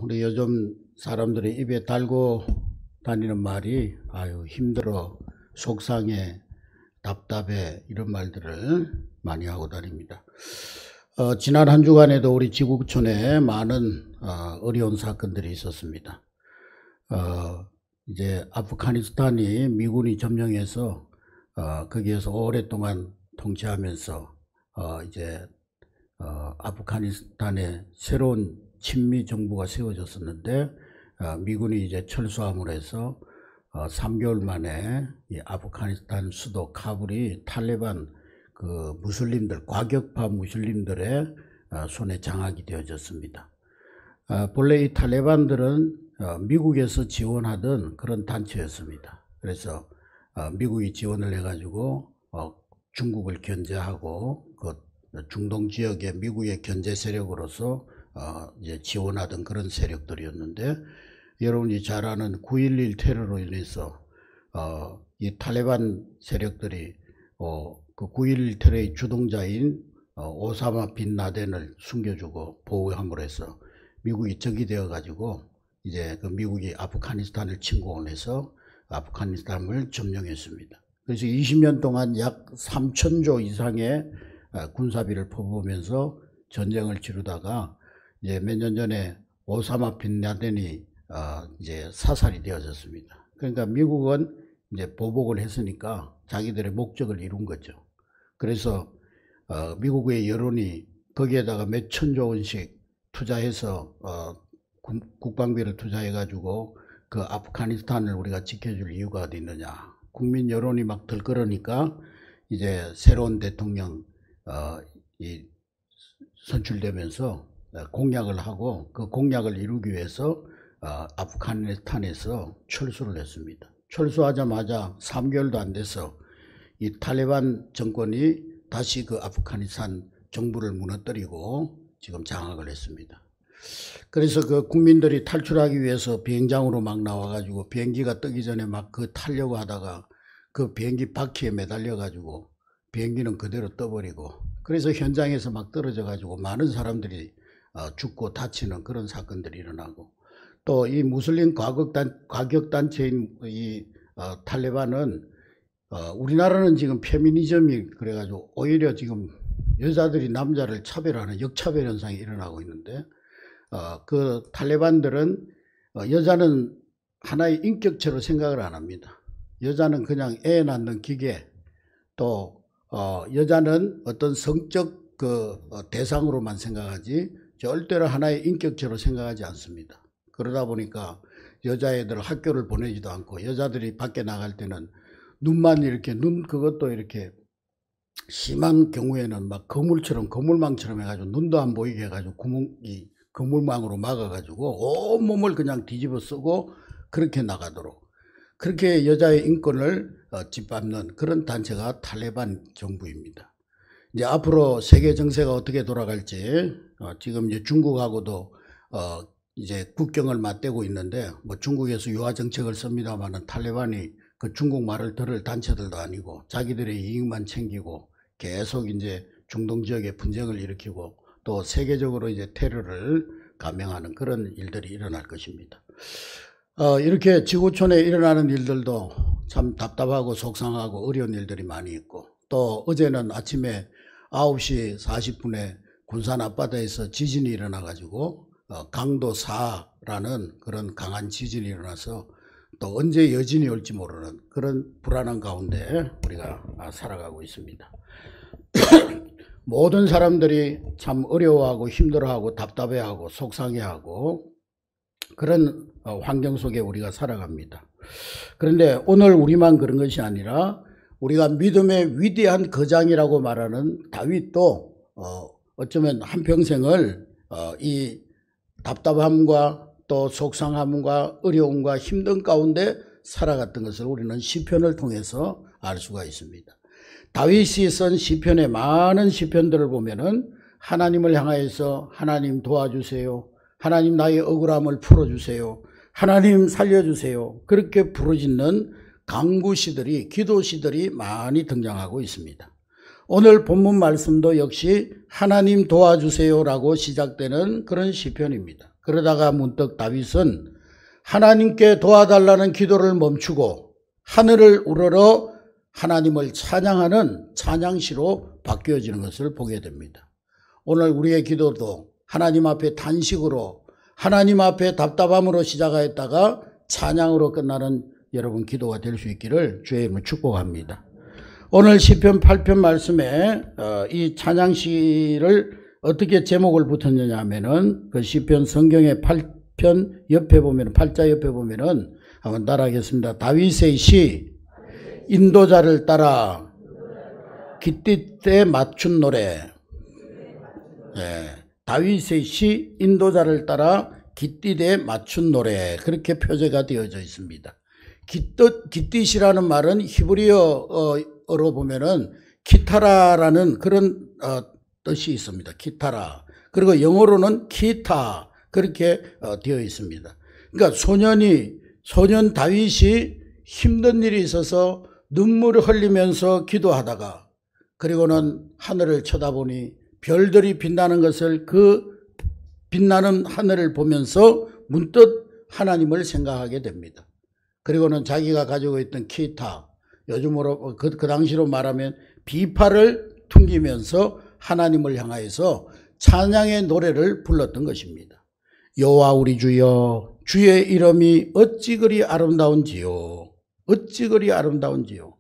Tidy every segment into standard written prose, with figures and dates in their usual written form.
우리 요즘 사람들이 입에 달고 다니는 말이 아유 힘들어, 속상해, 답답해 이런 말들을 많이 하고 다닙니다. 지난 한 주간에도 우리 지구촌에 많은 어려운 사건들이 있었습니다. 이제 아프가니스탄이 미군이 점령해서 거기에서 오랫동안 통치하면서 이제 아프가니스탄에 새로운 친미 정부가 세워졌었는데 미군이 이제 철수함으로 해서 3개월 만에 이 아프가니스탄 수도 카불이 탈레반 그 무슬림들, 과격파 무슬림들의 손에 장악이 되어졌습니다. 본래 이 탈레반들은 미국에서 지원하던 그런 단체였습니다. 그래서 미국이 지원을 해가지고 중국을 견제하고 그 중동 지역의 미국의 견제 세력으로서 이제 지원하던 그런 세력들이었는데, 여러분이 잘 아는 9.11 테러로 인해서 이 탈레반 세력들이 그 9.11 테러의 주동자인 오사마 빈 라덴을 숨겨주고 보호함으로 해서 미국이 적이 되어 가지고 이제 그 미국이 아프가니스탄을 침공을 해서 아프가니스탄을 점령했습니다. 그래서 20년 동안 약 3,000조 이상의 군사비를 퍼부으면서 전쟁을 치르다가 이제 몇 년 전에 오사마 빈 라덴이 이제 사살이 되어졌습니다. 그러니까 미국은 이제 보복을 했으니까 자기들의 목적을 이룬 거죠. 그래서 미국의 여론이 거기에다가 몇 천조 원씩 투자해서 국방비를 투자해 가지고 그 아프가니스탄을 우리가 지켜줄 이유가 어디 있느냐. 국민 여론이 막 들끓으니까 이제 새로운 대통령 선출되면서 공약을 하고 그 공약을 이루기 위해서 아프가니스탄에서 철수를 했습니다. 철수하자마자 3개월도 안 돼서 이 탈레반 정권이 다시 그 아프가니스탄 정부를 무너뜨리고 지금 장악을 했습니다. 그래서 그 국민들이 탈출하기 위해서 비행장으로 막 나와가지고 비행기가 뜨기 전에 막 그 타려고 하다가 그 비행기 바퀴에 매달려가지고 비행기는 그대로 떠버리고, 그래서 현장에서 막 떨어져가지고 많은 사람들이 죽고 다치는 그런 사건들이 일어나고, 또 이 무슬림 과격단체인 이 탈레반은 우리나라는 지금 페미니즘이 그래가지고 오히려 지금 여자들이 남자를 차별하는 역차별 현상이 일어나고 있는데, 그 탈레반들은 여자는 하나의 인격체로 생각을 안 합니다. 여자는 그냥 애 낳는 기계, 또 여자는 어떤 성적 그 대상으로만 생각하지 절대로 하나의 인격체로 생각하지 않습니다. 그러다 보니까 여자애들 학교를 보내지도 않고, 여자들이 밖에 나갈 때는 눈만 이렇게, 그것도 이렇게 심한 경우에는 막 거물망처럼 해가지고 눈도 안 보이게 해가지고 거물망으로 막아가지고 온몸을 그냥 뒤집어 쓰고 그렇게 나가도록, 그렇게 여자의 인권을 짓밟는 그런 단체가 탈레반 정부입니다. 이제 앞으로 세계 정세가 어떻게 돌아갈지, 지금 이제 중국하고도 이제 국경을 맞대고 있는데, 뭐 중국에서 유화 정책을 씁니다만은 탈레반이 그 중국 말을 들을 단체들도 아니고 자기들의 이익만 챙기고 계속 이제 중동 지역에 분쟁을 일으키고 또 세계적으로 이제 테러를 감행하는 그런 일들이 일어날 것입니다. 이렇게 지구촌에 일어나는 일들도 참 답답하고 속상하고 어려운 일들이 많이 있고, 또 어제는 아침에 9시 40분에 군산 앞바다에서 지진이 일어나 가지고 강도 4라는 그런 강한 지진이 일어나서 또 언제 여진이 올지 모르는 그런 불안한 가운데 우리가 살아가고 있습니다. 모든 사람들이 참 어려워하고 힘들어하고 답답해하고 속상해하고 그런 환경 속에 우리가 살아갑니다. 그런데 오늘 우리만 그런 것이 아니라 우리가 믿음의 위대한 거장이라고 말하는 다윗도 어쩌면 한평생을 이 답답함과 또 속상함과 어려움과 힘든 가운데 살아갔던 것을 우리는 시편을 통해서 알 수가 있습니다. 다윗이 쓴 시편의 많은 시편들을 보면은 하나님을 향하여서 하나님 도와주세요, 하나님 나의 억울함을 풀어주세요, 하나님 살려주세요, 그렇게 부르짖는 간구시들이, 기도시들이 많이 등장하고 있습니다. 오늘 본문 말씀도 역시 하나님 도와주세요라고 시작되는 그런 시편입니다. 그러다가 문득 다윗은 하나님께 도와달라는 기도를 멈추고 하늘을 우러러 하나님을 찬양하는 찬양시로 바뀌어지는 것을 보게 됩니다. 오늘 우리의 기도도 하나님 앞에 단식으로, 하나님 앞에 답답함으로 시작하였다가 찬양으로 끝나는 여러분 기도가 될 수 있기를 주의 이름으로 축복합니다. 오늘 시편 8편 말씀에 이 찬양시를 어떻게 제목을 붙였느냐 하면은 그 시편 성경의 8편 옆에 보면, 8자 옆에 보면은 한번 따라하겠습니다. 다윗의 시, 인도자를 따라 깃띠에 맞춘 노래. 다윗의 시, 인도자를 따라 깃띠에 맞춘 노래. 그렇게 표제가 되어져 있습니다. 깃띠시라는 말은 히브리어로 보면은 키타라라는 그런 뜻이 있습니다. 키타라. 그리고 영어로는 키타. 그렇게 되어 있습니다. 그러니까 소년 다윗이 힘든 일이 있어서 눈물을 흘리면서 기도하다가 그리고는 하늘을 쳐다보니 별들이 빛나는 것을, 그 빛나는 하늘을 보면서 문득 하나님을 생각하게 됩니다. 그리고는 자기가 가지고 있던 기타, 요즘으로 그 당시로 말하면 비파를 퉁기면서 하나님을 향하여서 찬양의 노래를 불렀던 것입니다. 여호와 우리 주여, 주의 이름이 어찌 그리 아름다운지요. 어찌 그리 아름다운지요.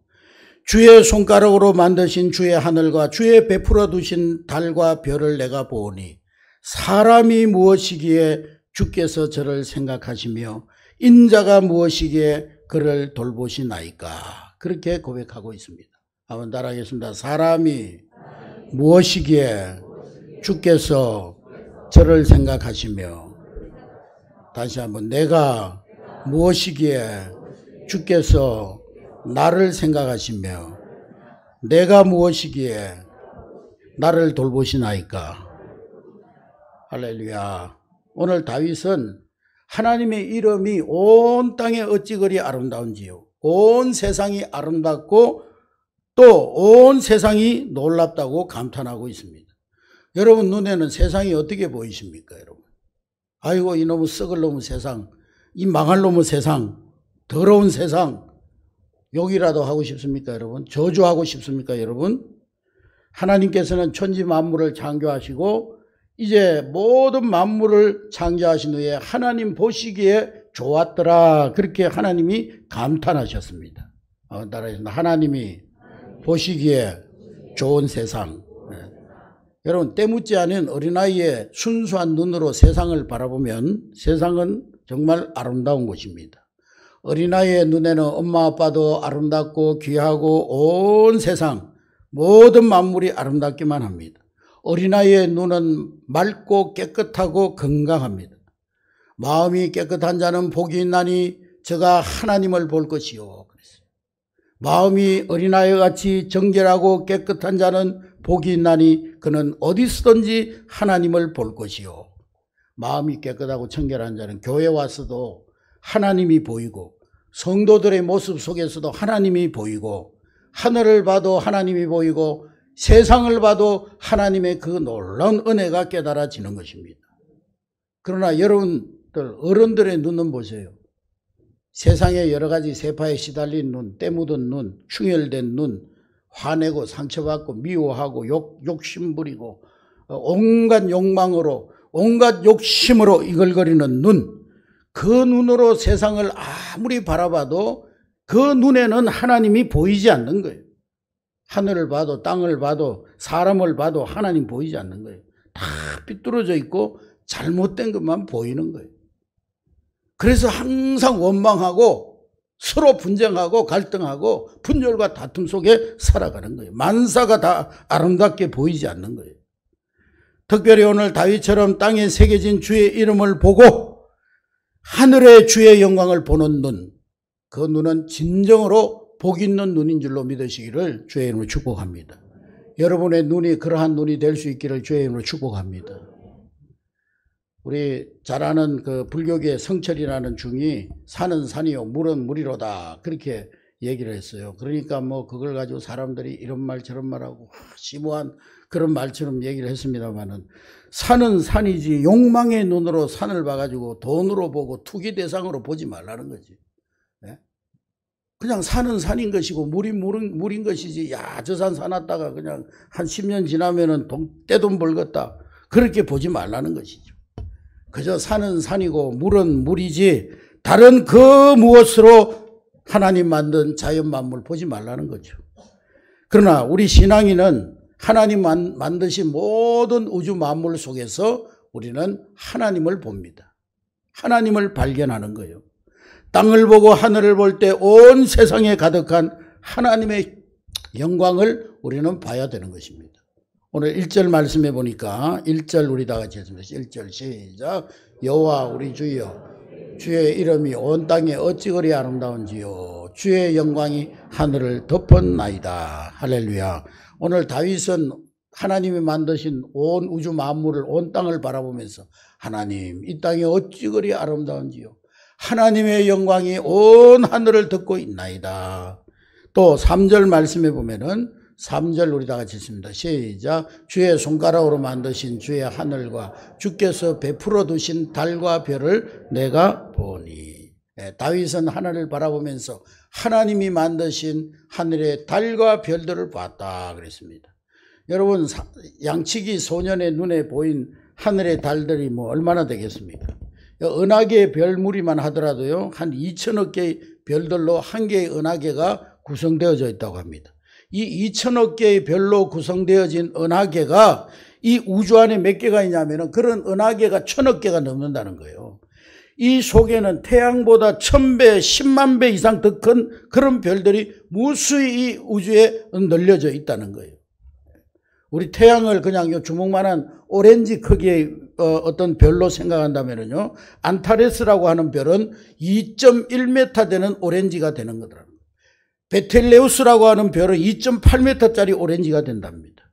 주의 손가락으로 만드신 주의 하늘과 주의 베풀어 두신 달과 별을 내가 보오니 사람이 무엇이기에 주께서 저를 생각하시며 인자가 무엇이기에 그를 돌보시나이까. 그렇게 고백하고 있습니다. 한번 따라하겠습니다. 사람이 무엇이기에 주께서 저를 생각하시며, 다시 한번, 내가 무엇이기에 주께서 나를 생각하시며, 내가 무엇이기에 나를 돌보시나이까. 할렐루야. 오늘 다윗은 하나님의 이름이 온 땅에 어찌 그리 아름다운지요. 온 세상이 아름답고 또 온 세상이 놀랍다고 감탄하고 있습니다. 여러분 눈에는 세상이 어떻게 보이십니까, 여러분? 아이고, 이놈의 썩을 놈의 세상, 이 망할 놈의 세상, 더러운 세상, 욕이라도 하고 싶습니까, 여러분? 저주하고 싶습니까, 여러분? 하나님께서는 천지 만물을 창조하시고 이제 모든 만물을 창조하신 후에 하나님 보시기에 좋았더라. 그렇게 하나님이 감탄하셨습니다. 따라해서 하나님이 보시기에 좋은 세상. 여러분, 때묻지 않은 어린아이의 순수한 눈으로 세상을 바라보면 세상은 정말 아름다운 곳입니다. 어린아이의 눈에는 엄마 아빠도 아름답고 귀하고 온 세상 모든 만물이 아름답기만 합니다. 어린아이의 눈은 맑고 깨끗하고 건강합니다. 마음이 깨끗한 자는 복이 있나니 저가 하나님을 볼 것이요. 마음이 어린아이 같이 정결하고 깨끗한 자는 복이 있나니 그는 어디서든지 하나님을 볼 것이요. 마음이 깨끗하고 청결한 자는 교회 와서도 하나님이 보이고 성도들의 모습 속에서도 하나님이 보이고 하늘을 봐도 하나님이 보이고 세상을 봐도 하나님의 그 놀라운 은혜가 깨달아지는 것입니다. 그러나 여러분들 어른들의 눈은 보세요. 세상에 여러 가지 세파에 시달린 눈, 때 묻은 눈, 충혈된 눈, 화내고 상처받고 미워하고 욕심 부리고 온갖 욕망으로 온갖 욕심으로 이글거리는 눈, 그 눈으로 세상을 아무리 바라봐도 그 눈에는 하나님이 보이지 않는 거예요. 하늘을 봐도 땅을 봐도 사람을 봐도 하나님 보이지 않는 거예요. 다 삐뚤어져 있고 잘못된 것만 보이는 거예요. 그래서 항상 원망하고 서로 분쟁하고 갈등하고 분열과 다툼 속에 살아가는 거예요. 만사가 다 아름답게 보이지 않는 거예요. 특별히 오늘 다윗처럼 땅에 새겨진 주의 이름을 보고 하늘의 주의 영광을 보는 눈, 그 눈은 진정으로 복 있는 눈인 줄로 믿으시기를 주의 이름으로 축복합니다. 여러분의 눈이 그러한 눈이 될 수 있기를 주의 이름으로 축복합니다. 우리 잘 아는 그 불교계의 성철이라는 중이 산은 산이요 물은 물이로다 그렇게 얘기를 했어요. 그러니까 뭐 그걸 가지고 사람들이 이런 말 저런 말하고 심오한 그런 말처럼 얘기를 했습니다만은, 산은 산이지 욕망의 눈으로 산을 봐가지고 돈으로 보고 투기 대상으로 보지 말라는 거지. 네? 그냥 산은 산인 것이고 물인 물인 것이지, 야, 저 산 사놨다가 그냥 한 10년 지나면은 떼돈 벌겠다, 그렇게 보지 말라는 것이죠. 그저 산은 산이고 물은 물이지 다른 그 무엇으로 하나님 만든 자연 만물 보지 말라는 거죠. 그러나 우리 신앙인은 하나님 만드신 모든 우주 만물 속에서 우리는 하나님을 봅니다. 하나님을 발견하는 거예요. 땅을 보고 하늘을 볼 때 온 세상에 가득한 하나님의 영광을 우리는 봐야 되는 것입니다. 오늘 1절 말씀해 보니까 1절 우리 다 같이 했습니다. 1절 시작. 여호와 우리 주여, 주의 이름이 온 땅에 어찌 그리 아름다운지요. 주의 영광이 하늘을 덮었나이다. 할렐루야. 오늘 다윗은 하나님이 만드신 온 우주 만물을, 온 땅을 바라보면서 하나님, 이 땅이 어찌 그리 아름다운지요. 하나님의 영광이 온 하늘을 덮고 있나이다. 또 3절 말씀해 보면은 3절 우리 다 같이 읽습니다. 시작. 주의 손가락으로 만드신 주의 하늘과 주께서 베풀어 두신 달과 별을 내가 보니. 다윗은 하늘을 바라보면서 하나님이 만드신 하늘의 달과 별들을 봤다 그랬습니다. 여러분, 양치기 소년의 눈에 보인 하늘의 달들이 뭐 얼마나 되겠습니까? 은하계의 별무리만 하더라도요, 한 2천억 개의 별들로 한 개의 은하계가 구성되어져 있다고 합니다. 이 2천억 개의 별로 구성되어진 은하계가 이 우주 안에 몇 개가 있냐면은 그런 은하계가 1,000억 개가 넘는다는 거예요. 이 속에는 태양보다 1000배, 10만 배 이상 더 큰 그런 별들이 무수히 이 우주에 널려져 있다는 거예요. 우리 태양을 그냥 요 주먹만한 오렌지 크기의 어떤 별로 생각한다면요, 안타레스라고 하는 별은 2.1m 되는 오렌지가 되는 거더라고요. 베텔레우스라고 하는 별은 2.8m짜리 오렌지가 된답니다.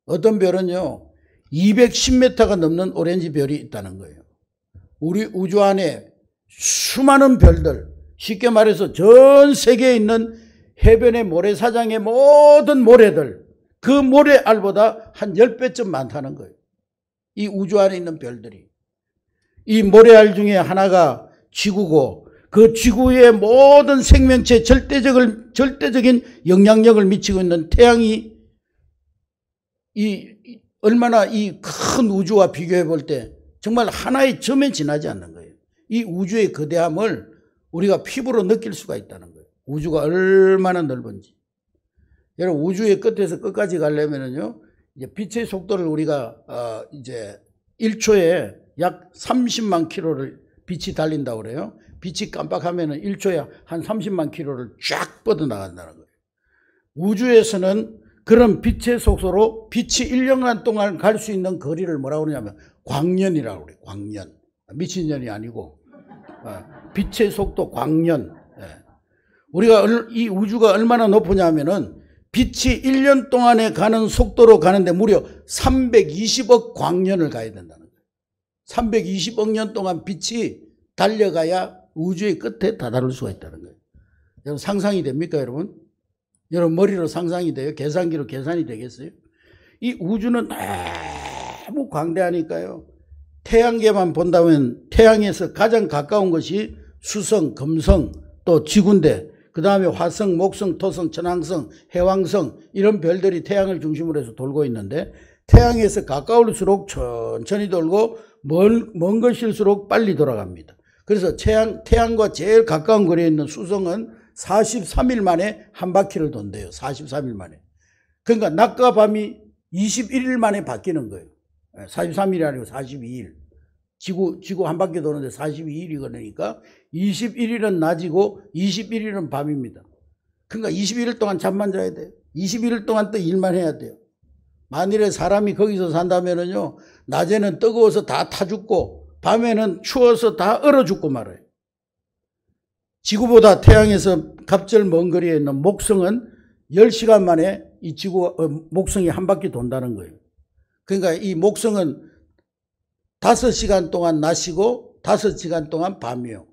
어떤 별은요 210m가 넘는 오렌지 별이 있다는 거예요. 우리 우주 안에 수많은 별들, 쉽게 말해서 전 세계에 있는 해변의 모래사장의 모든 모래들, 그 모래알보다 한 10배쯤 많다는 거예요. 이 우주 안에 있는 별들이. 이 모래알 중에 하나가 지구고, 그 지구의 모든 생명체에 절대적인 영향력을 미치고 있는 태양이 얼마나 이 큰 우주와 비교해 볼 때 정말 하나의 점에 지나지 않는 거예요. 이 우주의 거대함을 우리가 피부로 느낄 수가 있다는 거예요. 우주가 얼마나 넓은지. 여러분, 우주의 끝에서 끝까지 가려면요, 이제 빛의 속도를 우리가 이제 1초에 약 30만 킬로를 빛이 달린다고 그래요. 빛이 깜빡하면은 1초에 한 30만 킬로를 쫙 뻗어나간다는 거예요. 우주에서는 그런 빛의 속도로 빛이 1년간 동안 갈 수 있는 거리를 뭐라고 그러냐면 광년이라고 그래요. 광년. 미친년이 아니고 빛의 속도 광년. 우리가 이 우주가 얼마나 높으냐면은 빛이 1년 동안에 가는 속도로 가는데 무려 320억 광년을 가야 된다는 거예요. 320억 년 동안 빛이 달려가야 우주의 끝에 다다를 수가 있다는 거예요. 여러분, 상상이 됩니까, 여러분? 여러분 머리로 상상이 돼요? 계산기로 계산이 되겠어요? 이 우주는 너무 광대하니까요. 태양계만 본다면 태양에서 가장 가까운 것이 수성, 금성, 또 지구인데, 그 다음에 화성, 목성, 토성, 천왕성, 해왕성, 이런 별들이 태양을 중심으로 해서 돌고 있는데, 태양에서 가까울수록 천천히 돌고 먼 것일수록 빨리 돌아갑니다. 그래서 태양과 제일 가까운 거리에 있는 수성은 43일 만에 한 바퀴를 돈대요. 43일 만에. 그러니까 낮과 밤이 21일 만에 바뀌는 거예요. 43일이 아니고 42일. 지구 한 바퀴 도는데 42일이 걸리니까 21일은 낮이고 21일은 밤입니다. 그러니까 21일 동안 잠만 자야 돼요. 21일 동안 또 일만 해야 돼요. 만일에 사람이 거기서 산다면은요, 낮에는 뜨거워서 다 타 죽고 밤에는 추워서 다 얼어 죽고 말아요. 지구보다 태양에서 갑절 먼 거리에 있는 목성은 10시간 만에 이 목성이 한 바퀴 돈다는 거예요. 그러니까 이 목성은 5시간 동안 낮이고 5시간 동안 밤이요.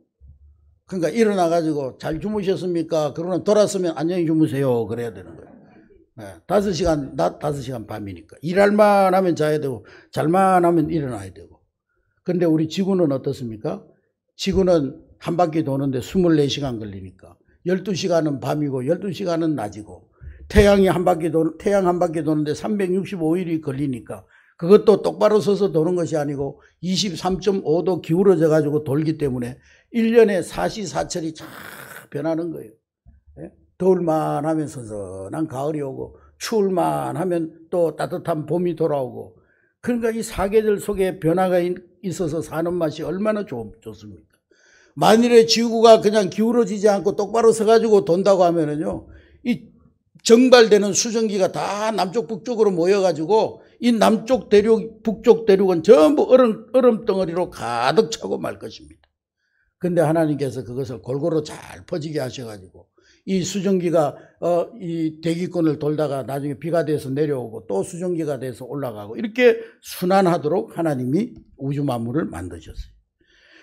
그러니까 일어나가지고 잘 주무셨습니까? 그러면 돌았으면 안녕히 주무세요. 그래야 되는 거예요. 네, 5시간, 낮 5시간 밤이니까. 일할만 하면 자야 되고, 잘만 하면 일어나야 되고. 근데 우리 지구는 어떻습니까? 지구는 한 바퀴 도는데 24시간 걸리니까. 12시간은 밤이고, 12시간은 낮이고, 태양 한 바퀴 도는데 365일이 걸리니까, 그것도 똑바로 서서 도는 것이 아니고 23.5도 기울어져 가지고 돌기 때문에 1년에 사시사철이 쫙 변하는 거예요. 더울만 하면 선선한 가을이 오고 추울만 하면 또 따뜻한 봄이 돌아오고, 그러니까 이 사계절 속에 변화가 있어서 사는 맛이 얼마나 좋습니까? 만일에 지구가 그냥 기울어지지 않고 똑바로 서가지고 돈다고 하면은요, 이 정발되는 수증기가 다 남쪽 북쪽으로 모여가지고 이 남쪽 대륙, 북쪽 대륙은 전부 얼음 덩어리로 가득 차고 말 것입니다. 근데 하나님께서 그것을 골고루 잘 퍼지게 하셔가지고 이 수증기가 이 대기권을 돌다가 나중에 비가 돼서 내려오고 또 수증기가 돼서 올라가고 이렇게 순환하도록 하나님이 우주 만물을 만드셨어요.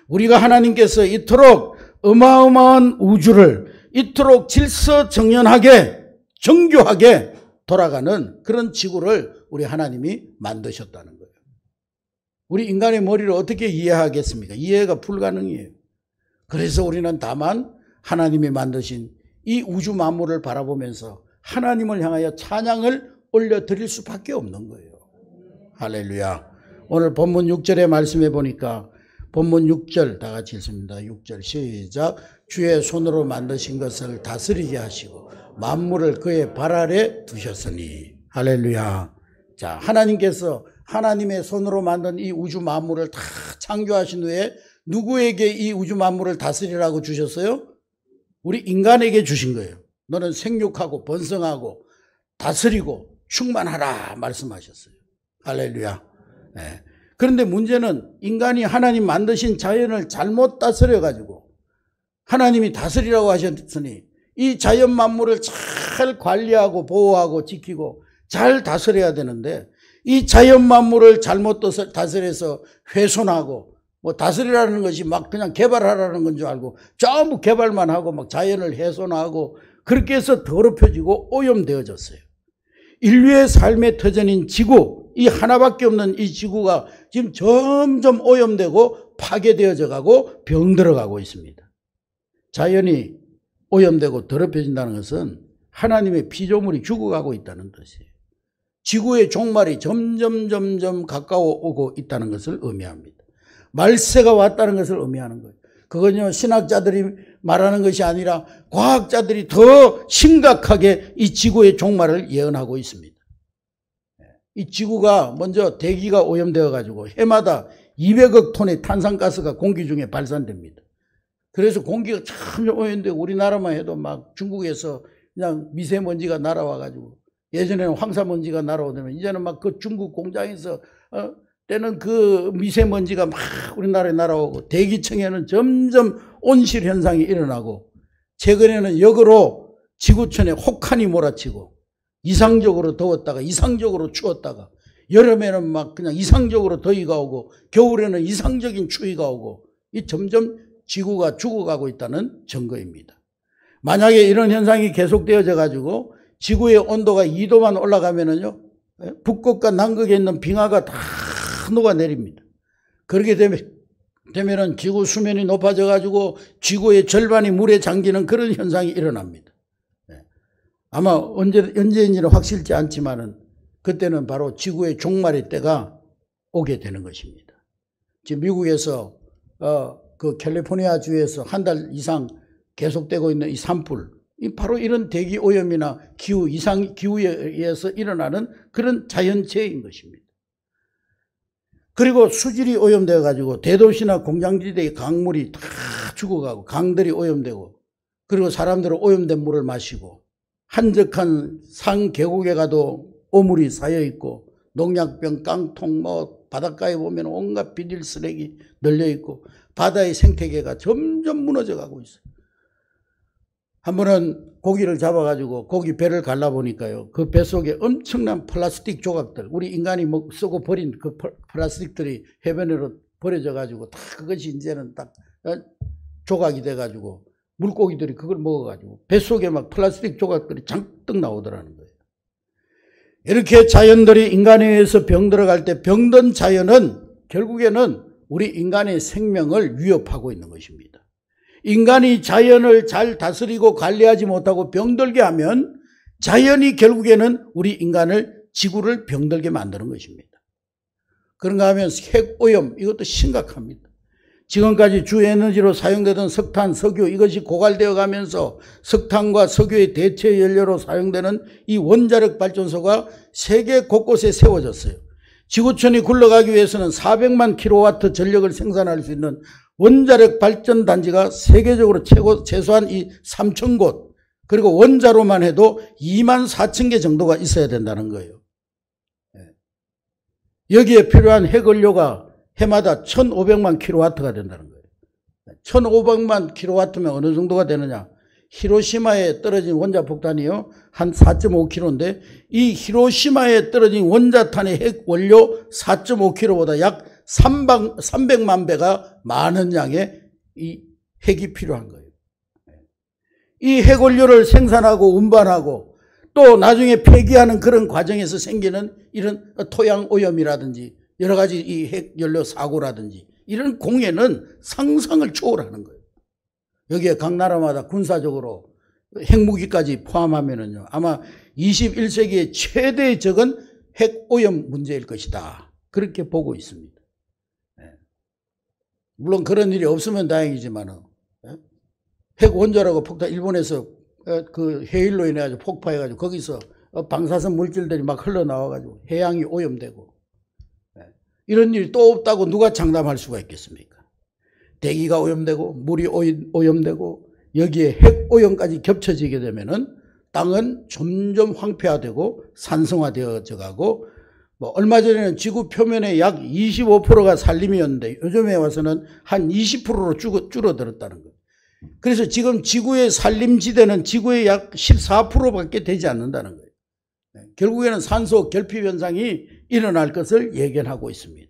우리가 하나님께서 이토록 어마어마한 우주를 이토록 질서정연하게 정교하게 돌아가는 그런 지구를 우리 하나님이 만드셨다는 거예요. 우리 인간의 머리를 어떻게 이해하겠습니까? 이해가 불가능해요. 그래서 우리는 다만 하나님이 만드신 이 우주 만물을 바라보면서 하나님을 향하여 찬양을 올려드릴 수밖에 없는 거예요. 할렐루야. 오늘 본문 6절의 말씀에 보니까 본문 6절 다 같이 읽습니다. 6절 시작. 주의 손으로 만드신 것을 다스리게 하시고 만물을 그의 발 아래 두셨으니. 할렐루야. 자, 하나님께서 하나님의 손으로 만든 이 우주 만물을 다 창조하신 후에 누구에게 이 우주 만물을 다스리라고 주셨어요? 우리 인간에게 주신 거예요. 너는 생육하고 번성하고 다스리고 충만하라 말씀하셨어요. 할렐루야. 네. 그런데 문제는 인간이 하나님 만드신 자연을 잘못 다스려가지고 하나님이 다스리라고 하셨으니 이 자연 만물을 잘 관리하고 보호하고 지키고 잘 다스려야 되는데 이 자연 만물을 잘못 다스려서 훼손하고 뭐 다스리라는 것이 막 그냥 개발하라는 건 줄 알고 전부 개발만 하고 막 자연을 훼손하고 그렇게 해서 더럽혀지고 오염되어졌어요. 인류의 삶의 터전인 지구, 이 하나밖에 없는 이 지구가 지금 점점 오염되고 파괴되어져 가고 병들어가고 있습니다. 자연이 오염되고 더럽혀진다는 것은 하나님의 피조물이 죽어가고 있다는 뜻이에요. 지구의 종말이 점점 가까워 오고 있다는 것을 의미합니다. 말세가 왔다는 것을 의미하는 거예요. 그건요, 신학자들이 말하는 것이 아니라 과학자들이 더 심각하게 이 지구의 종말을 예언하고 있습니다. 이 지구가 먼저 대기가 오염되어 가지고 해마다 200억 톤의 탄산가스가 공기 중에 발산됩니다. 그래서 공기가 참 오염되고 우리나라만 해도 막 중국에서 그냥 미세먼지가 날아와 가지고 예전에는 황사먼지가 날아오더니 이제는 막 그 중국 공장에서 때는 그 미세먼지가 막 우리나라에 날아오고 대기층에는 점점 온실 현상이 일어나고 최근에는 역으로 지구촌에 혹한이 몰아치고 이상적으로 더웠다가 이상적으로 추웠다가 여름에는 막 그냥 이상적으로 더위가 오고 겨울에는 이상적인 추위가 오고 이 점점 지구가 죽어가고 있다는 증거입니다. 만약에 이런 현상이 계속되어져 가지고 지구의 온도가 2도만 올라가면은요, 북극과 남극에 있는 빙하가 다 녹아내립니다. 그렇게 되면은 지구 수면이 높아져 가지고 지구의 절반이 물에 잠기는 그런 현상이 일어납니다. 아마 언제인지는 확실치 않지만은 그때는 바로 지구의 종말의 때가 오게 되는 것입니다. 지금 미국에서 그 캘리포니아 주에서 한 달 이상 계속되고 있는 이 산불, 바로 이런 대기 오염이나 기후에 의해서 일어나는 그런 자연재해인 것입니다. 그리고 수질이 오염되어 가지고 대도시나 공장지대의 강물이 다 죽어가고 강들이 오염되고 그리고 사람들은 오염된 물을 마시고 한적한 산 계곡에 가도 오물이 쌓여 있고 농약병, 깡통, 뭐 바닷가에 보면 온갖 비닐 쓰레기 널려 있고 바다의 생태계가 점점 무너져 가고 있어요. 한 번은 고기를 잡아가지고 고기 배를 갈라보니까요, 그 배 속에 엄청난 플라스틱 조각들, 우리 인간이 쓰고 버린 그 플라스틱들이 해변으로 버려져 가지고 다 그것이 이제는 딱 조각이 돼가지고 물고기들이 그걸 먹어가지고 뱃속에 막 플라스틱 조각들이 잔뜩 나오더라는 거예요. 이렇게 자연들이 인간에 의해서 병들어갈 때 병든 자연은 결국에는 우리 인간의 생명을 위협하고 있는 것입니다. 인간이 자연을 잘 다스리고 관리하지 못하고 병들게 하면 자연이 결국에는 우리 인간을, 지구를 병들게 만드는 것입니다. 그런가 하면 핵오염, 이것도 심각합니다. 지금까지 주에너지로 사용되던 석탄, 석유, 이것이 고갈되어 가면서 석탄과 석유의 대체 연료로 사용되는 이 원자력 발전소가 세계 곳곳에 세워졌어요. 지구촌이 굴러가기 위해서는 400만 킬로와트 전력을 생산할 수 있는 원자력 발전 단지가 세계적으로 최소한 이 3,000곳, 그리고 원자로만 해도 24,000개 정도가 있어야 된다는 거예요. 여기에 필요한 핵연료가 해마다 1,500만 킬로와트가 된다는 거예요. 1,500만 킬로와트면 어느 정도가 되느냐? 히로시마에 떨어진 원자폭탄이요, 한 4.5kg인데 이 히로시마에 떨어진 원자탄의 핵원료 4.5kg보다 약 300만 배가 많은 양의 이 핵이 필요한 거예요. 이 핵원료를 생산하고 운반하고 또 나중에 폐기하는 그런 과정에서 생기는 이런 토양오염이라든지 여러 가지 이 핵연료 사고라든지 이런 공해는 상상을 초월하는 거예요. 여기에 각 나라마다 군사적으로 핵무기까지 포함하면은요, 아마 21세기의 최대의 적은 핵오염 문제일 것이다, 그렇게 보고 있습니다. 물론 그런 일이 없으면 다행이지만은, 핵원자라고 폭탄, 일본에서 그 해일로 인해 가지고 폭파해가지고 거기서 방사선 물질들이 막 흘러나와가지고 해양이 오염되고, 이런 일이 또 없다고 누가 장담할 수가 있겠습니까? 대기가 오염되고 물이 오염되고 여기에 핵오염까지 겹쳐지게 되면은 땅은 점점 황폐화되고 산성화되어져 가고, 뭐 얼마 전에는 지구 표면의 약 25%가 산림이었는데 요즘에 와서는 한 20%로 줄어들었다는 거예요. 그래서 지금 지구의 산림지대는 지구의 약 14%밖에 되지 않는다는 거예요. 결국에는 산소 결핍 현상이 일어날 것을 예견하고 있습니다.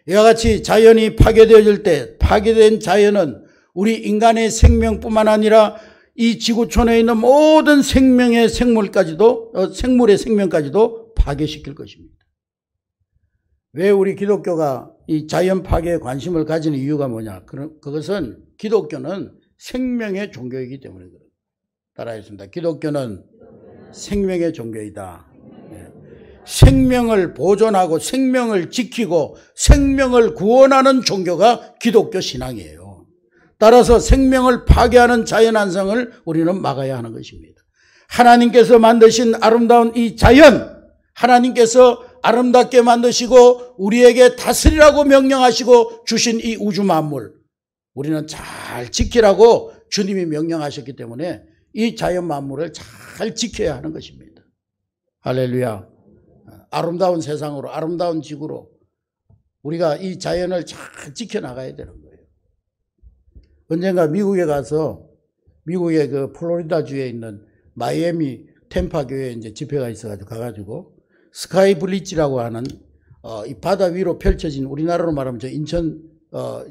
이와 같이 자연이 파괴되어질 때 파괴된 자연은 우리 인간의 생명뿐만 아니라 이 지구촌에 있는 모든 생명의 생물의 생명까지도 파괴시킬 것입니다. 왜 우리 기독교가 이 자연 파괴에 관심을 가지는 이유가 뭐냐? 그것은 기독교는 생명의 종교이기 때문에 그래요. 따라하겠습니다. 기독교는 생명의 종교이다. 생명을 보존하고 생명을 지키고 생명을 구원하는 종교가 기독교 신앙이에요. 따라서 생명을 파괴하는 자연환상을 우리는 막아야 하는 것입니다. 하나님께서 만드신 아름다운 이 자연, 하나님께서 아름답게 만드시고 우리에게 다스리라고 명령하시고 주신 이 우주 만물, 우리는 잘 지키라고 주님이 명령하셨기 때문에 이 자연 만물을 잘 지켜야 하는 것입니다. 할렐루야. 아름다운 세상으로, 아름다운 지구로 우리가 이 자연을 잘 지켜나가야 되는 거예요. 언젠가 미국에 가서, 미국의 그 플로리다주에 있는 마이애미 템파 교회에 이제 집회가 있어가지고 가가지고 스카이 블리치라고 하는 이 바다 위로 펼쳐진, 우리나라로 말하면 저 인천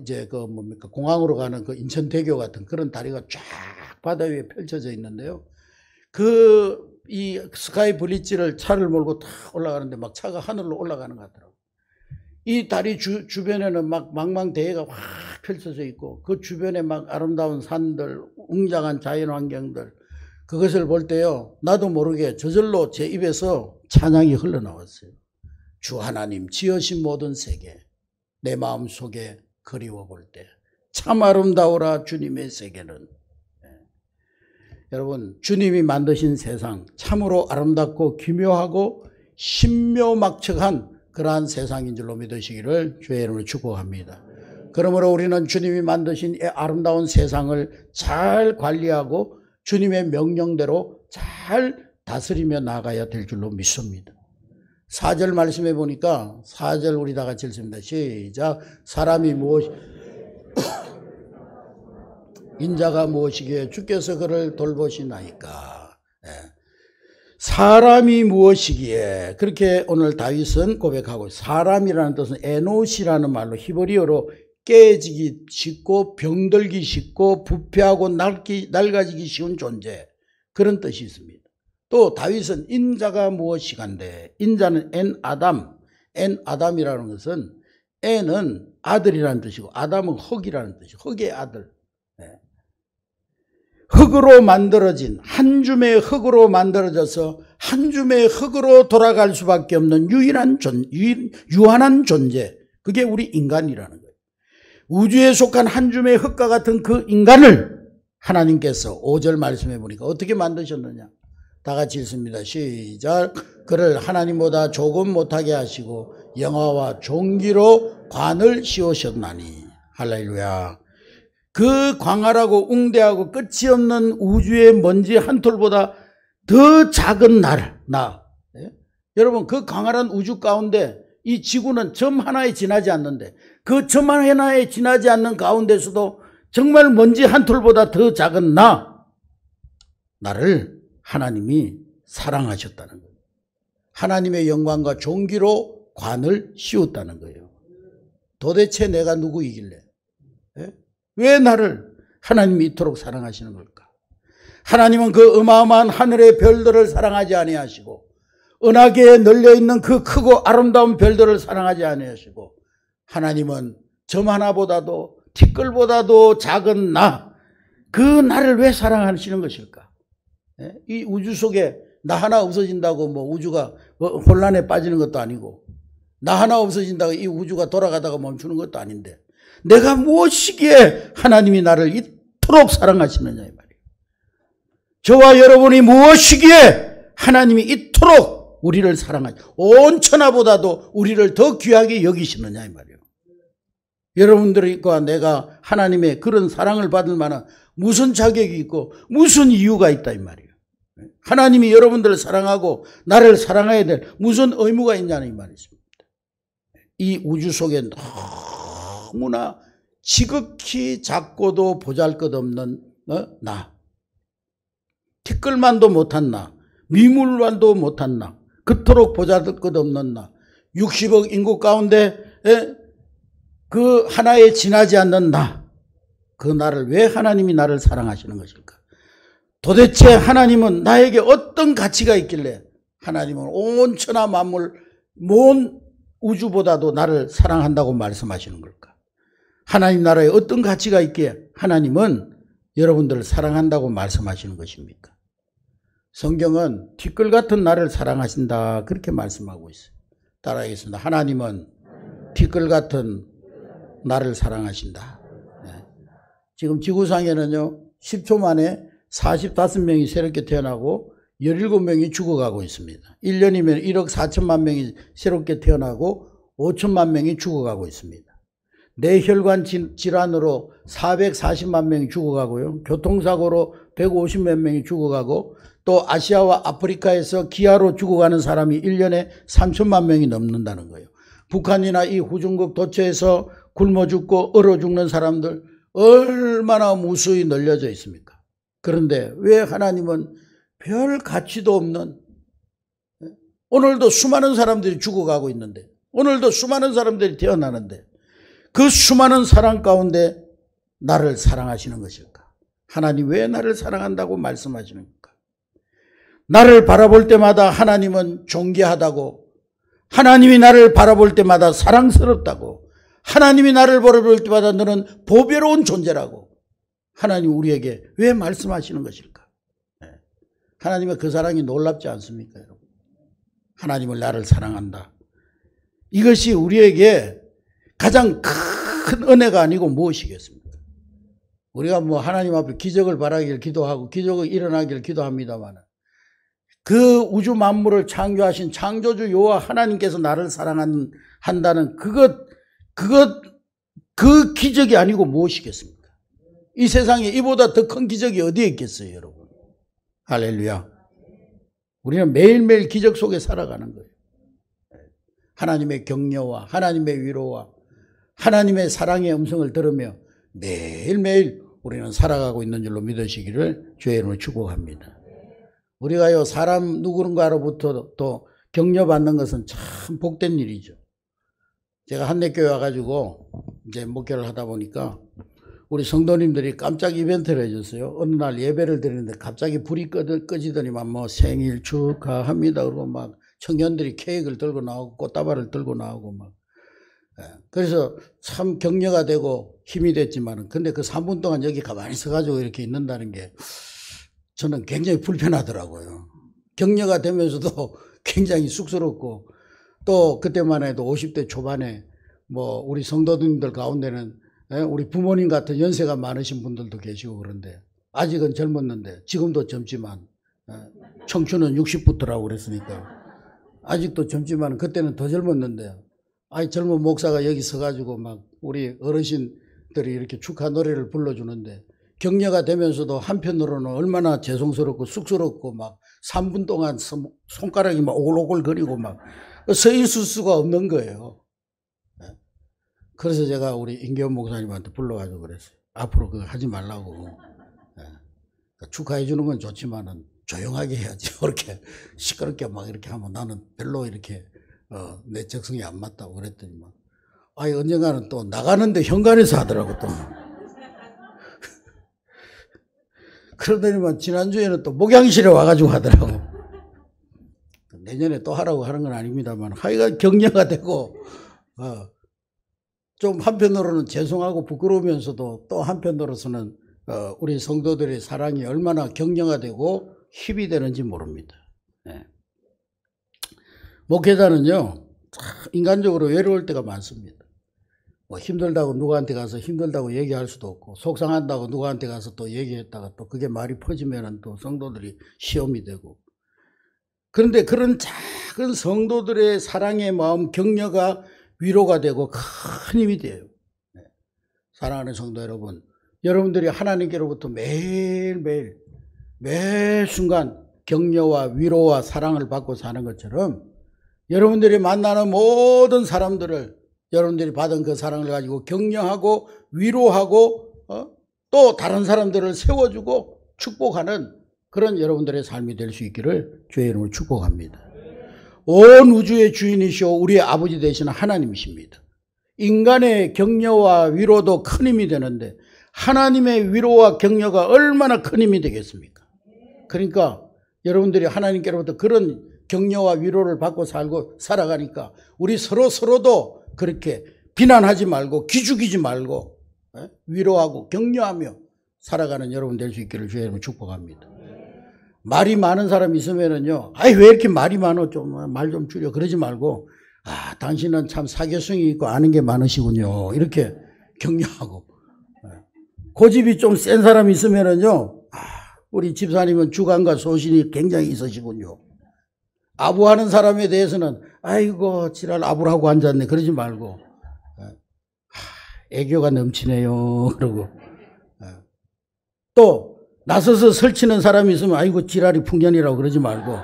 이제 그 뭡니까, 공항으로 가는 그 인천대교 같은 그런 다리가 쫙 바다 위에 펼쳐져 있는데요. 이 스카이 블리치를 차를 몰고 탁 올라가는데 막 차가 하늘로 올라가는 것 같더라고요. 이 다리 주변에는 막 망망대해가 확 펼쳐져 있고 그 주변에 막 아름다운 산들, 웅장한 자연환경들, 그것을 볼 때요, 나도 모르게 저절로 제 입에서 찬양이 흘러나왔어요. 주 하나님 지으신 모든 세계 내 마음속에 그리워 볼 때 참 아름다워라 주님의 세계는. 여러분, 주님이 만드신 세상 참으로 아름답고 기묘하고 신묘막측한 그러한 세상인 줄로 믿으시기를 주의 이름으로 축복합니다. 그러므로 우리는 주님이 만드신 이 아름다운 세상을 잘 관리하고 주님의 명령대로 잘 다스리며 나가야 될 줄로 믿습니다. 4절 말씀해 보니까 4절 우리 다 같이 읽습니다. 시작. 사람이 인자가 무엇이기에 주께서 그를 돌보시나이까. 사람이 무엇이기에, 그렇게 오늘 다윗은 고백하고, 사람이라는 뜻은 에노시라는 말로 히브리어로 깨지기 쉽고 병들기 쉽고 부패하고 낡아지기 쉬운 존재, 그런 뜻이 있습니다. 또 다윗은 인자가 무엇이간데, 인자는 엔 아담이라는 것은 엔은 아들이라는 뜻이고 아담은 흙이라는 뜻이고 흙의 아들. 흙으로 만들어진, 한 줌의 흙으로 만들어져서 한 줌의 흙으로 돌아갈 수밖에 없는 유한한 존재, 그게 우리 인간이라는 거예요. 우주에 속한 한 줌의 흙과 같은 그 인간을 하나님께서 5절 말씀해 보니까 어떻게 만드셨느냐. 다 같이 읽습니다. 시작. 그를 하나님보다 조금 못하게 하시고 영화와 존귀로 관을 씌우셨나니. 할렐루야. 그 광활하고 웅대하고 끝이 없는 우주의 먼지 한 톨보다 더 작은 나. 여러분, 그 광활한 우주 가운데 이 지구는 점 하나에 지나지 않는데, 그 점 하나에 지나지 않는 가운데서도 정말 먼지 한 톨보다 더 작은 나를 하나님이 사랑하셨다는 거예요. 하나님의 영광과 존귀로 관을 씌웠다는 거예요. 도대체 내가 누구이길래, 왜 나를 하나님이 이토록 사랑하시는 걸까? 하나님은 그 어마어마한 하늘의 별들을 사랑하지 아니하시고, 은하계에 널려있는 그 크고 아름다운 별들을 사랑하지 아니하시고, 하나님은 점 하나보다도 티끌보다도 작은 그 나를 왜 사랑하시는 것일까? 이 우주 속에 나 하나 없어진다고 뭐 우주가 혼란에 빠지는 것도 아니고, 나 하나 없어진다고 이 우주가 돌아가다가 멈추는 것도 아닌데, 내가 무엇이기에 하나님이 나를 이토록 사랑하시느냐 이 말이에요. 저와 여러분이 무엇이기에 하나님이 이토록 우리를 온 천하보다도 우리를 더 귀하게 여기시느냐 이 말이에요. 여러분들과 내가 하나님의 그런 사랑을 받을 만한 무슨 자격이 있고 무슨 이유가 있다 이 말이에요. 하나님이 여러분들을 사랑하고 나를 사랑해야 될 무슨 의무가 있냐는 이 말이십니다. 이 우주 속에 너무나 지극히 작고도 보잘것없는 나, 티끌만도 못한 나, 미물만도 못한 나, 그토록 보잘것없는 나, 60억 인구 가운데 그 하나에 지나지 않는 그 나를 왜 하나님이 나를 사랑하시는 것일까? 도대체 하나님은 나에게 어떤 가치가 있길래 하나님은 온 천하 만물 온 우주보다도 나를 사랑한다고 말씀하시는 걸까? 하나님 나라에 어떤 가치가 있기에 하나님은 여러분들을 사랑한다고 말씀하시는 것입니까? 성경은 티끌 같은 나를 사랑하신다 그렇게 말씀하고 있어요. 따라하겠습니다. 하나님은 티끌 같은 나를 사랑하신다. 지금 지구상에는요 10초 만에 45명이 새롭게 태어나고 17명이 죽어가고 있습니다. 1년이면 1억 4천만 명이 새롭게 태어나고 5천만 명이 죽어가고 있습니다. 뇌혈관 질환으로 440만 명이 죽어가고요. 교통사고로 150몇 명이 죽어가고, 또 아시아와 아프리카에서 기아로 죽어가는 사람이 1년에 3천만 명이 넘는다는 거예요. 북한이나 이 후중국 도처에서 굶어 죽고 얼어 죽는 사람들 얼마나 무수히 널려져 있습니까? 그런데 왜 하나님은 별 가치도 없는, 오늘도 수많은 사람들이 죽어가고 있는데, 오늘도 수많은 사람들이 태어나는데 그 수많은 사랑 가운데 나를 사랑하시는 것일까? 하나님 왜 나를 사랑한다고 말씀하시는 걸까? 나를 바라볼 때마다 하나님은 존귀하다고, 하나님이 나를 바라볼 때마다 사랑스럽다고, 하나님이 나를 바라볼 때마다 너는 보배로운 존재라고 하나님 우리에게 왜 말씀하시는 것일까? 하나님의 그 사랑이 놀랍지 않습니까, 여러분? 하나님을 나를 사랑한다. 이것이 우리에게 가장 큰 은혜가 아니고 무엇이겠습니까? 우리가 뭐 하나님 앞에 기적을 바라길 기도하고 기적이 일어나길 기도합니다만, 그 우주 만물을 창조하신 창조주 여호와 하나님께서 나를 사랑한다는 그 기적이 아니고 무엇이겠습니까? 이 세상에 이보다 더 큰 기적이 어디에 있겠어요, 여러분? 할렐루야. 우리는 매일매일 기적 속에 살아가는 거예요. 하나님의 격려와 하나님의 위로와 하나님의 사랑의 음성을 들으며 매일매일 우리는 살아가고 있는 줄로 믿으시기를 주의 이름으로 축복합니다. 우리가요, 사람 누군가로부터 또 격려받는 것은 참 복된 일이죠. 제가 한내교회 와가지고 이제 목회를 하다 보니까 우리 성도님들이 깜짝 이벤트를 해줬어요. 어느 날 예배를 드리는데 갑자기 불이 꺼지더니만 뭐 생일 축하합니다. 그러고 막 청년들이 케이크를 들고 나오고 꽃다발을 들고 나오고 막. 그래서 참 격려가 되고 힘이 됐지만은 근데 그 3분 동안 여기 가만히 서가지고 이렇게 있는다는 게 저는 굉장히 불편하더라고요. 격려가 되면서도 굉장히 쑥스럽고 또 그때만 해도 50대 초반에 뭐 우리 성도님들 가운데는 우리 부모님 같은 연세가 많으신 분들도 계시고 그런데 아직은 젊었는데 지금도 젊지만 청춘은 60부터라고 그랬으니까 아직도 젊지만 그때는 더 젊었는데 아이 젊은 목사가 여기 서가지고 막 우리 어르신들이 이렇게 축하 노래를 불러주는데 격려가 되면서도 한편으로는 얼마나 죄송스럽고 쑥스럽고 막 3분 동안 손가락이 막 오글오글 거리고 막 서 있을 수가 없는 거예요. 그래서 제가 우리 임계원 목사님한테 불러가지고 그랬어요. 앞으로 그거 하지 말라고. 축하해 주는 건 좋지만은 조용하게 해야지. 이렇게 시끄럽게 막 이렇게 하면 나는 별로 이렇게 내 적성이 안 맞다고 그랬더니만 아이 언젠가는 또 나가는데 현관에서 하더라고 또. 그러더니만 지난주에는 또 목양실에 와가지고 하더라고. 내년에 또 하라고 하는 건 아닙니다만 하여간 격려가 되고 좀 한편으로는 죄송하고 부끄러우면서도 또 한편으로서는 우리 성도들의 사랑이 얼마나 격려가 되고 힘이 되는지 모릅니다. 목회자는요 인간적으로 외로울 때가 많습니다. 뭐 힘들다고 누구한테 가서 힘들다고 얘기할 수도 없고 속상한다고 누구한테 가서 또 얘기했다가 또 그게 말이 퍼지면은 또 성도들이 시험이 되고 그런데 그런 작은 성도들의 사랑의 마음 격려가 위로가 되고 큰 힘이 돼요. 사랑하는 성도 여러분, 여러분들이 하나님께로부터 매일매일 매 순간 격려와 위로와 사랑을 받고 사는 것처럼 여러분들이 만나는 모든 사람들을 여러분들이 받은 그 사랑을 가지고 격려하고 위로하고 또 다른 사람들을 세워주고 축복하는 그런 여러분들의 삶이 될 수 있기를 주의 이름으로 축복합니다. 온 우주의 주인이시오 우리의 아버지 되시는 하나님이십니다. 인간의 격려와 위로도 큰 힘이 되는데 하나님의 위로와 격려가 얼마나 큰 힘이 되겠습니까? 그러니까 여러분들이 하나님께로부터 그런 격려와 위로를 받고 살아가니까 우리 서로도 그렇게 비난하지 말고 기죽이지 말고 위로하고 격려하며 살아가는 여러분 될 수 있기를 주의 이름으로 축복합니다. 말이 많은 사람이 있으면은요, 아이, 왜 이렇게 말이 많어? 말 좀 줄여. 그러지 말고, 당신은 참 사교성이 있고 아는 게 많으시군요. 이렇게 격려하고. 고집이 좀 센 사람이 있으면은요, 우리 집사님은 주관과 소신이 굉장히 있으시군요. 아부하는 사람에 대해서는, 아이고, 지랄 아부라고 앉았네. 그러지 말고, 애교가 넘치네요. 그러고, 또, 나서서 설치는 사람이 있으면 아이고 지랄이 풍년이라고 그러지 말고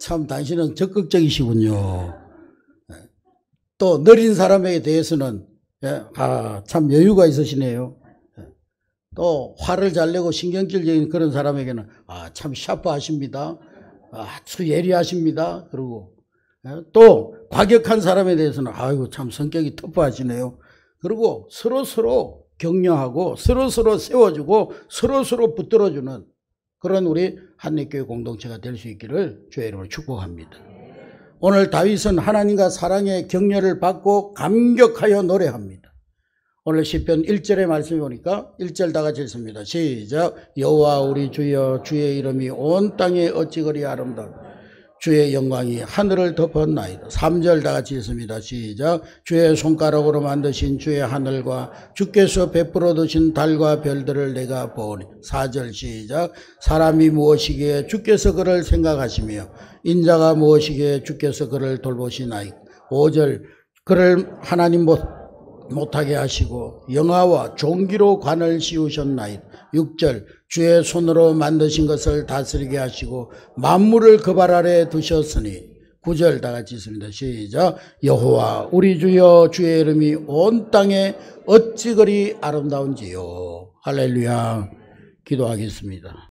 참 당신은 적극적이시군요. 또 느린 사람에 대해서는 참 여유가 있으시네요. 또 화를 잘 내고 신경질적인 그런 사람에게는 참 샤프하십니다. 아주 예리하십니다. 그리고 또 과격한 사람에 대해서는 아이고 참 성격이 터프하시네요. 그리고 서로 격려하고 서로 세워주고 서로 붙들어주는 그런 우리 한림교회 공동체가 될 수 있기를 주의 이름으로 축복합니다. 오늘 다윗은 하나님과 사랑의 격려를 받고 감격하여 노래합니다. 오늘 시편 1절의 말씀이 보니까 1절 다 같이 읽습니다. 시작. 여호와 우리 주여 주의 이름이 온 땅에 어찌 그리 아름다운 주의 영광이 하늘을 덮었나이다. 3절 다 같이 읽습니다. 시작. 주의 손가락으로 만드신 주의 하늘과 주께서 베풀어 두신 달과 별들을 내가 보니. 4절 시작. 사람이 무엇이기에 주께서 그를 생각하시며 인자가 무엇이기에 주께서 그를 돌보시나이까. 5절 그를 하나님 못하게 하시고 영화와 종기로 관을 씌우셨나이다. 6절 주의 손으로 만드신 것을 다스리게 하시고 만물을 그 발 아래 두셨으니. 9절 다 같이 있습니다. 시작. 여호와 우리 주여 주의 이름이 온 땅에 어찌 그리 아름다운지요. 할렐루야. 기도하겠습니다.